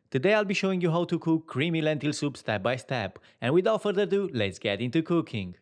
Today I'll be showing you how to cook creamy lentil soup step by step, and without further ado, let's get into cooking.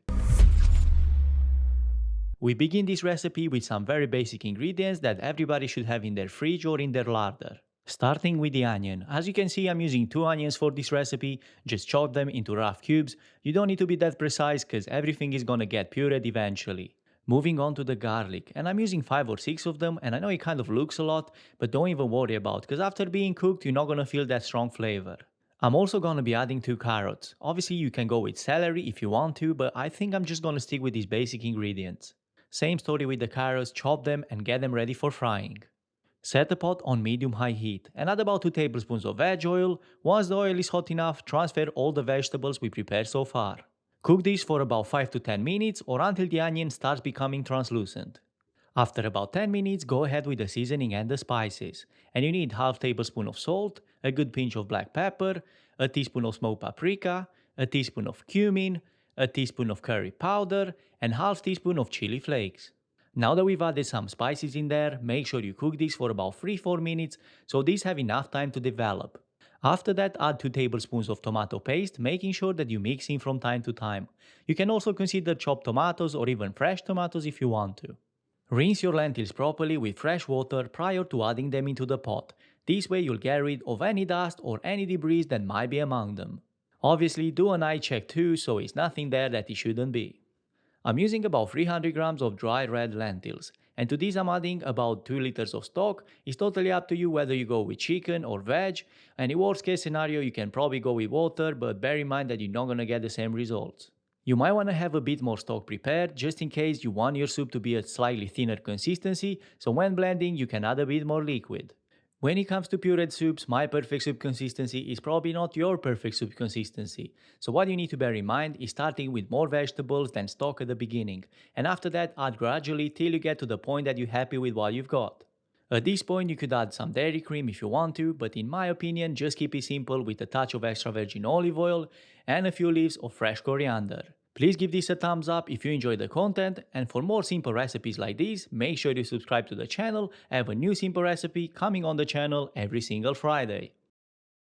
We begin this recipe with some very basic ingredients that everybody should have in their fridge or in their larder. Starting with the onion. As you can see, I'm using 2 onions for this recipe. Just chop them into rough cubes. You don't need to be that precise because everything is gonna get pureed eventually. Moving on to the garlic, and I'm using 5 or 6 of them, and I know it kind of looks a lot, but don't even worry about because after being cooked, you're not gonna feel that strong flavor. I'm also gonna be adding 2 carrots. Obviously, you can go with celery if you want to, but I think I'm just gonna stick with these basic ingredients. Same story with the carrots, chop them and get them ready for frying. Set the pot on medium-high heat and add about 2 tablespoons of veg oil. Once the oil is hot enough, transfer all the vegetables we prepared so far. Cook this for about 5 to 10 minutes or until the onion starts becoming translucent. After about 10 minutes, go ahead with the seasoning and the spices. And you need half tablespoon of salt, a good pinch of black pepper, a teaspoon of smoked paprika, a teaspoon of cumin, a teaspoon of curry powder, and half teaspoon of chili flakes. Now that we've added some spices in there, make sure you cook this for about 3-4 minutes so these have enough time to develop. After that, add 2 tablespoons of tomato paste, making sure that you mix in from time to time. You can also consider chopped tomatoes or even fresh tomatoes if you want to. Rinse your lentils properly with fresh water prior to adding them into the pot. This way you'll get rid of any dust or any debris that might be among them. Obviously, do an eye check too so it's nothing there that it shouldn't be. I'm using about 300 grams of dry red lentils, and to these I'm adding about 2 liters of stock. It's totally up to you whether you go with chicken or veg, and in worst case scenario you can probably go with water, but bear in mind that you're not gonna get the same results. You might want to have a bit more stock prepared just in case you want your soup to be a slightly thinner consistency, so when blending you can add a bit more liquid. When it comes to pureed soups, my perfect soup consistency is probably not your perfect soup consistency. So what you need to bear in mind is starting with more vegetables than stock at the beginning, and after that add gradually till you get to the point that you're happy with what you've got. At this point you could add some dairy cream if you want to, but in my opinion just keep it simple with a touch of extra virgin olive oil and a few leaves of fresh coriander. Please give this a thumbs up if you enjoyed the content, and for more simple recipes like these, make sure you subscribe to the channel. I have a new simple recipe coming on the channel every single Friday.